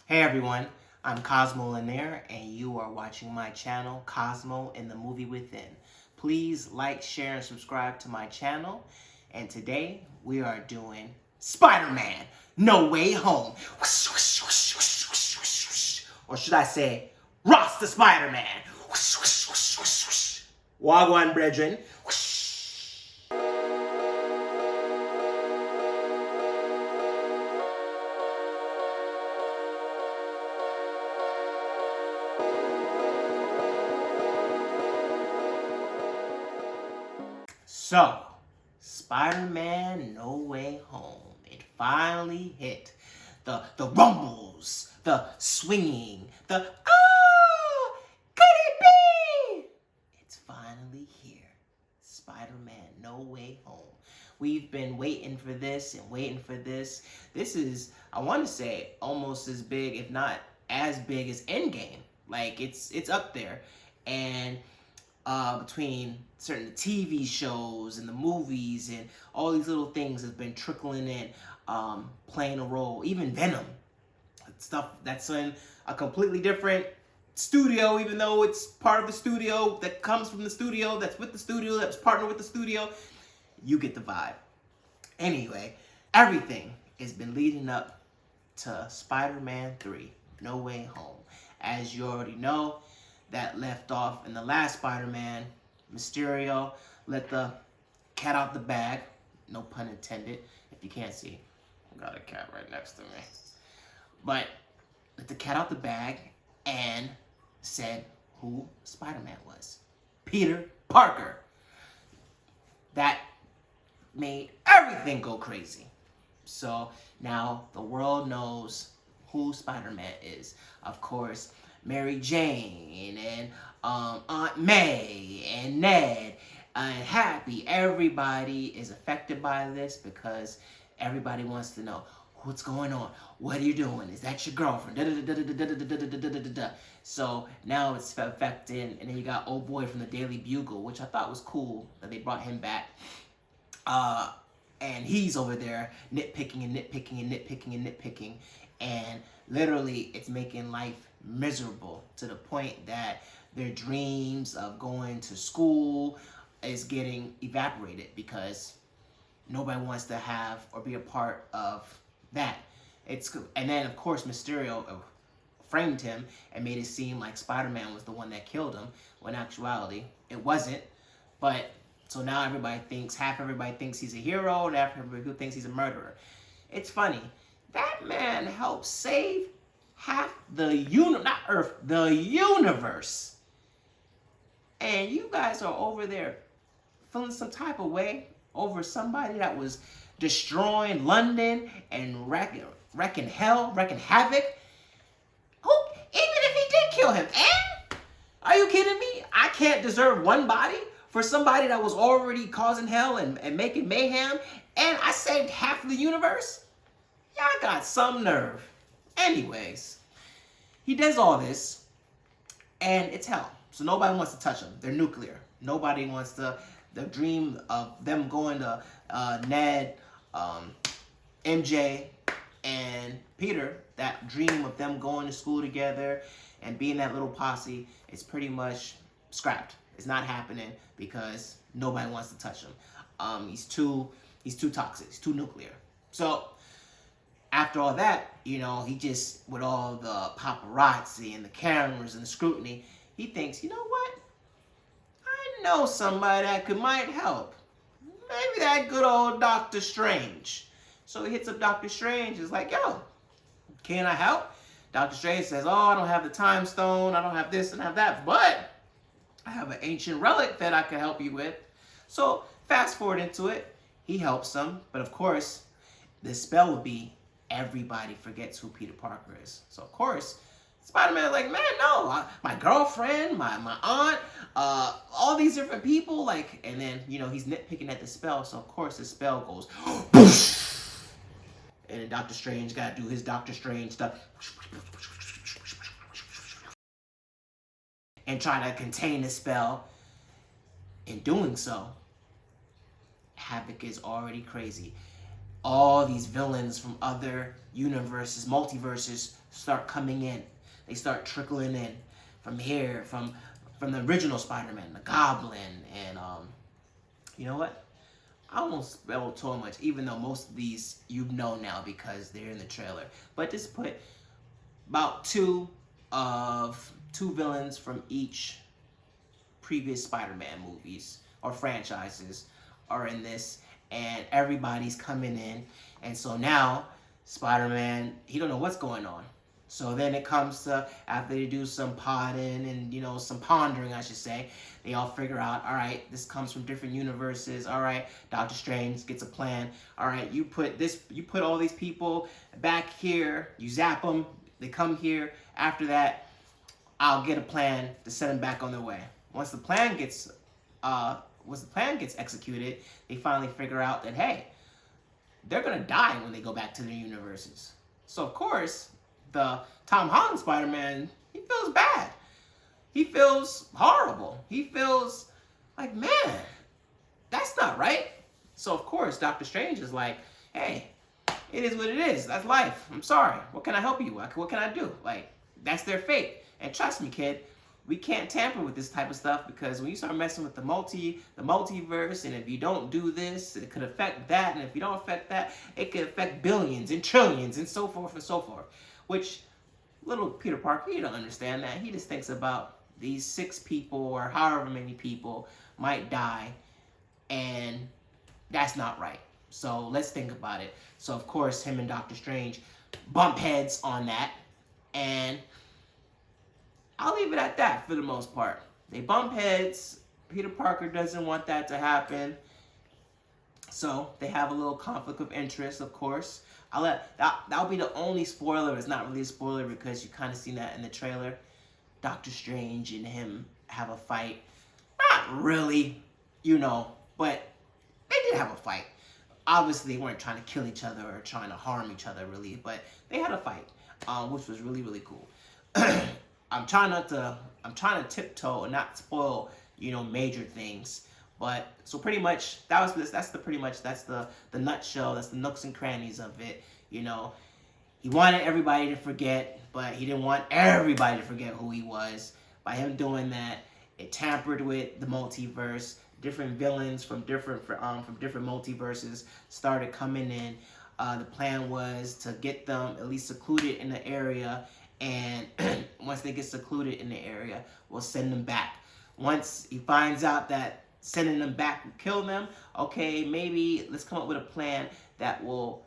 Hey everyone, I'm Cosmo in there, and you are watching my channel, Cosmo and the Movie Within. Please like, share, and subscribe to my channel. And today we are doing Spider-Man No Way Home. Or should I say, Ross the Spider-Man. Wagwan brethren. So, Spider-Man No Way Home. It finally hit. The rumbles, the swinging, the could it be? It's finally here. Spider-Man No Way Home. We've been waiting for this and waiting for this. This is, I want to say, almost as big, if not as big as Endgame. Like, it's up there. And between certain TV shows and the movies and all these little things have been trickling in, playing a role. Even Venom, stuff that's in a completely different studio, even though it's part of the studio, that comes from the studio, that's with the studio, that's partnered with the studio. You get the vibe. Anyway, everything has been leading up to Spider-Man 3, No Way Home. As you already know, that left off in the last Spider-Man. Mysterio let the cat out the bag, no pun intended, if you can't see. I got a cat right next to me. But let the cat out the bag and said who Spider-Man was. Peter Parker. That made everything go crazy. So now the world knows who Spider-Man is. Of course, Mary Jane and Aunt May and Ned and Happy. Everybody is affected by this because everybody wants to know what's going on. What are you doing? Is that your girlfriend? So now it's affecting. And then you got old boy from the Daily Bugle, which I thought was cool that they brought him back. And he's over there nitpicking and nitpicking and nitpicking and nitpicking. And literally it's making life miserable to the point that their dreams of going to school is getting evaporated because nobody wants to have or be a part of that. And then of course Mysterio framed him and made it seem like Spider-Man was the one that killed him, when in actuality it wasn't. But so now half everybody thinks he's a hero, and half everybody thinks he's a murderer. It's funny. That man helped save half the the universe. And you guys are over there feeling some type of way over somebody that was destroying London and wrecking havoc. Who, even if he did kill him, are you kidding me? I can't deserve one body for somebody that was already causing hell and making mayhem, and I saved half of the universe? Y'all got some nerve. Anyways, he does all this, and it's hell. So nobody wants to touch him. They're nuclear. Nobody wants to. The dream of them going to Ned, MJ, and Peter, that dream of them going to school together and being that little posse, is pretty much scrapped. It's not happening because nobody wants to touch him. He's too toxic. He's too nuclear. So after all that, he just, with all the paparazzi and the cameras and the scrutiny, he thinks, you know what? I know somebody that might help. Maybe that good old Dr. Strange. So he hits up Dr. Strange. He's like, yo, can I help? Dr. Strange says, oh, I don't have the time stone. I don't have this and have that, but I have an ancient relic that I can help you with. So fast forward into it. He helps them. But of course, the spell would be everybody forgets who Peter Parker is. So of course, Spider-Man is like, man, no, my girlfriend, my aunt, all these different people, and then, he's nitpicking at the spell. So of course the spell goes, and then Doctor Strange got to do his Doctor Strange stuff and try to contain the spell. In doing so, havoc is already crazy. all these villains from other universes, multiverses, start coming in. They start trickling in from here, from the original Spider-Man, the Goblin, and you know what? I won't spell too much, even though most of these you know now because they're in the trailer. But just put about two villains from each previous Spider-Man movies or franchises are in this, and everybody's coming in, and so now Spider-Man, he don't know what's going on. So then it comes to, after they do some podding and, you know, some pondering, I should say, they all figure out, all right, this comes from different universes. All right, Doctor Strange gets a plan. All right, you put all these people back here, you zap them, they come here. After that, I'll get a plan to send them back on their way. Once the plan gets executed, they finally figure out that, hey, they're gonna die when they go back to their universes. So of course, the Tom Holland Spider-Man, he feels bad. He feels horrible. He feels like, man, that's not right. So of course, Doctor Strange is like, hey, it is what it is. That's life. I'm sorry. What can I help you? What can I do? Like, that's their fate. And trust me, kid, we can't tamper with this type of stuff, because when you start messing with the multiverse, and if you don't do this, it could affect that, and if you don't affect that, it could affect billions and trillions and so forth and so forth. Which little Peter Parker, he don't understand that. He just thinks about these 6 people or however many people might die, and that's not right. So let's think about it. So of course, him and Doctor Strange bump heads on that, and I'll leave it at that for the most part. They bump heads. Peter Parker doesn't want that to happen. So they have a little conflict of interest, of course. That'll be the only spoiler. It's not really a spoiler because you kind of seen that in the trailer. Doctor Strange and him have a fight. Not really, you know, but they did have a fight. Obviously, they weren't trying to kill each other or trying to harm each other, really, but they had a fight, which was really, really cool. I'm trying to tiptoe and not spoil, you know, major things. But so pretty much that's the nutshell, that's the nooks and crannies of it. You know, he wanted everybody to forget, but he didn't want everybody to forget who he was. By him doing that, it tampered with the multiverse. Different villains from different multiverses started coming in. The plan was to get them at least secluded in the area, and once they get secluded in the area, we'll send them back. Once he finds out that sending them back will kill them, okay, maybe let's come up with a plan that will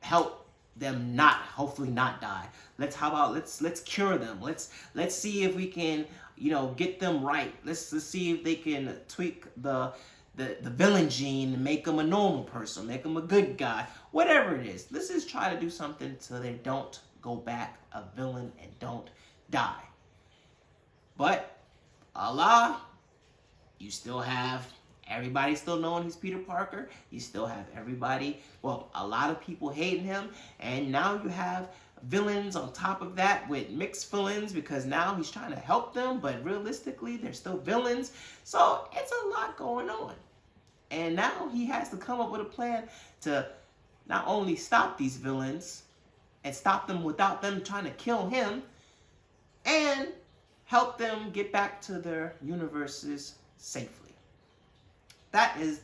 help them hopefully not die. Let's cure them. Let's see if we can, you know, get them right. Let's see if they can tweak the villain gene and make them a normal person, make them a good guy, whatever it is. Let's just try to do something so they don't go back a villain and don't die. But Allah, you still have everybody still knowing he's Peter Parker. You still have everybody, well, a lot of people hating him, and now you have villains on top of that with mixed feelings, because now he's trying to help them, but realistically they're still villains. So it's a lot going on, and now he has to come up with a plan to not only stop these villains and stop them without them trying to kill him, and help them get back to their universes safely. That is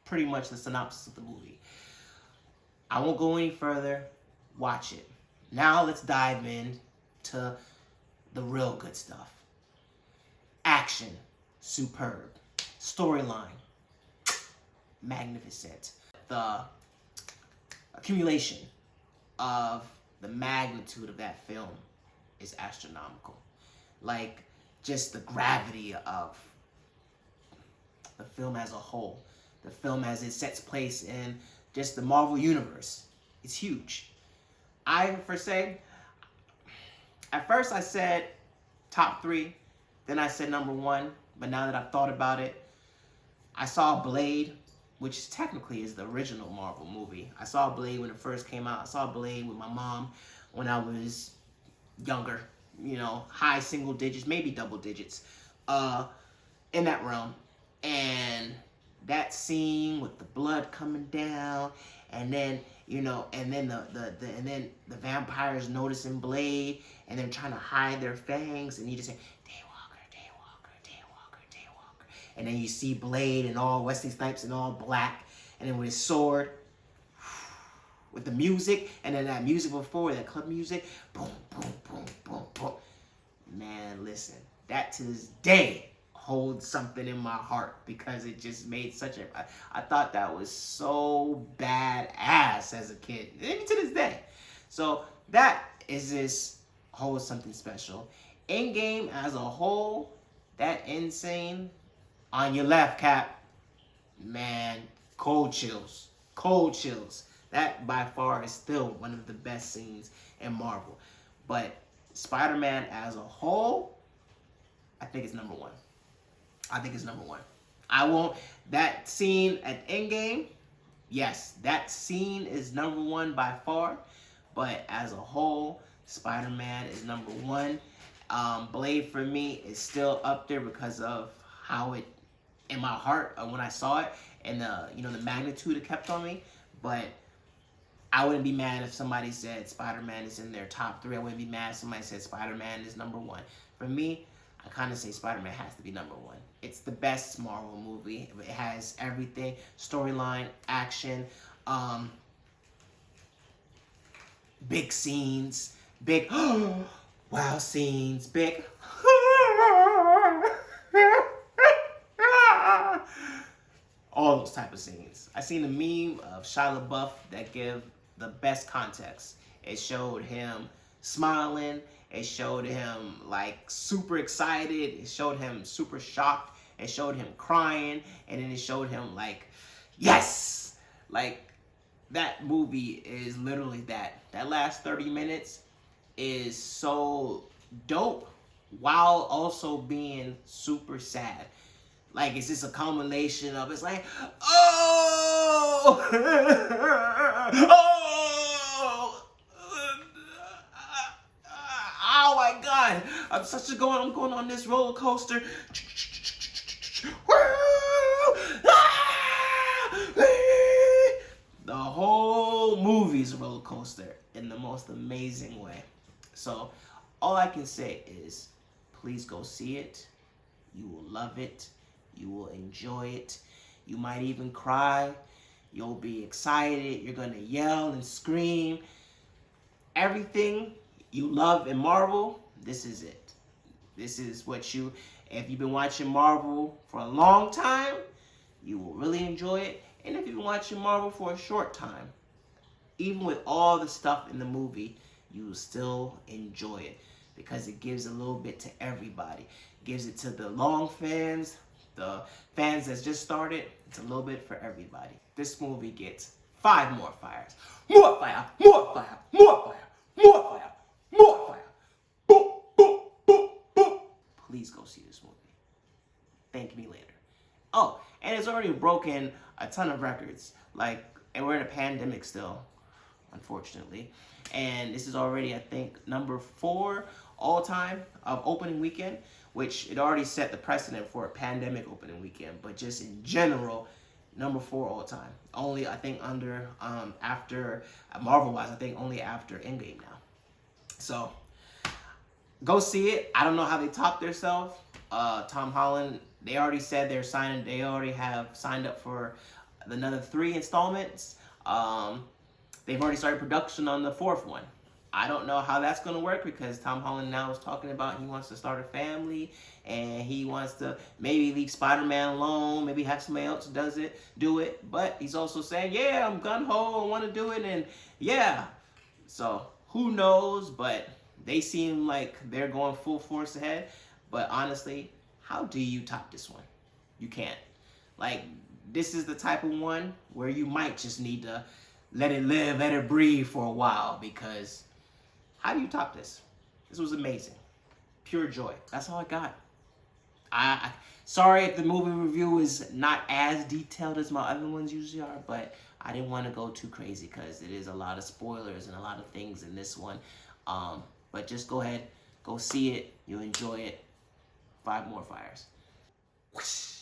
pretty much the synopsis of the movie. I won't go any further. Watch it. Now let's dive into the real good stuff. Action, superb. Storyline, magnificent. The accumulation of the magnitude of that film is astronomical. Like, just the gravity of the film as a whole. The film as it sets place in just the Marvel Universe. It's huge. At first I said top 3, then I said number 1, but now that I've thought about it, I saw Blade, which technically is the original Marvel movie. I saw Blade when it first came out. I saw Blade with my mom when I was younger, you know, high single digits, maybe double digits, in that realm. And that scene with the blood coming down, and then and then the vampires noticing Blade, and they're trying to hide their fangs, and you just say, Daywalker, Daywalker, Daywalker, Daywalker, and then you see Blade and all Wesley Snipes in all black, and then with his sword, with the music, and then that music before, that club music, boom, boom, boom, boom, boom. Man, listen, that to this day holds something in my heart because it just made such a... I thought that was so badass as a kid, even to this day. So that is just holds something special. Endgame as a whole, that insane on your left, Cap. Man, cold chills. Cold chills. That by far is still one of the best scenes in Marvel. But Spider-Man as a whole, I think it's number one. I think it's number one. That scene at Endgame, yes, that scene is number one by far. But as a whole, Spider-Man is number one. Blade for me is still up there because of how it, in my heart, when I saw it, and the magnitude it kept on me. But I wouldn't be mad if somebody said Spider-Man is in their top three. I wouldn't be mad if somebody said Spider-Man is number one. For me, I kind of say Spider-Man has to be number one. It's the best Marvel movie. It has everything: storyline, action, big scenes, big wow scenes, big all those type of scenes. I seen a meme of Shia LaBeouf that give the best context. It showed him smiling. It showed him like super excited. It showed him super shocked. It showed him crying, and then it showed him like, yes! Like, that movie is literally that. That last 30 minutes is so dope while also being super sad. Like, it's just a combination of, it's like, oh! Oh! Oh my God! I'm going on this roller coaster. The whole movie's a roller coaster in the most amazing way. So, all I can say is, please go see it. You will love it. You will enjoy it. You might even cry. You'll be excited. You're gonna yell and scream. Everything you love in Marvel, this is it. This is what if you've been watching Marvel for a long time, you will really enjoy it. And if you've been watching Marvel for a short time, even with all the stuff in the movie, you will still enjoy it because it gives a little bit to everybody. It gives it to the long fans, the fans that's just started. It's a little bit for everybody. This movie gets 5 more fires. More fire, more fire, more fire, more fire, more fire. Boom, boom, boom, boom. Please go see this movie. Thank me later. Oh, and it's already broken a ton of records. Like, and we're in a pandemic still, unfortunately. And this is already, I think, number 4 all time of opening weekend, which it already set the precedent for a pandemic opening weekend. But just in general, number 4 all time. Only, I think, after Marvel-wise, I think only after Endgame now. So, go see it. I don't know how they top themselves. Tom Holland, they already said they already have signed up for another 3 installments. They've already started production on the 4th one. I don't know how that's going to work because Tom Holland now is talking about he wants to start a family and he wants to maybe leave Spider-Man alone, maybe have somebody else do it. But he's also saying, yeah, I'm gung-ho, I want to do it, and yeah. So who knows, but they seem like they're going full force ahead. But honestly, how do you top this one? You can't. Like, this is the type of one where you might just need to let it live, let it breathe for a while, because how do you top this? This was amazing. Pure joy. That's all I got. Sorry if the movie review is not as detailed as my other ones usually are, but I didn't want to go too crazy because it is a lot of spoilers and a lot of things in this one. But just go ahead, go see it. You'll enjoy it. 5 more fires. Whoosh.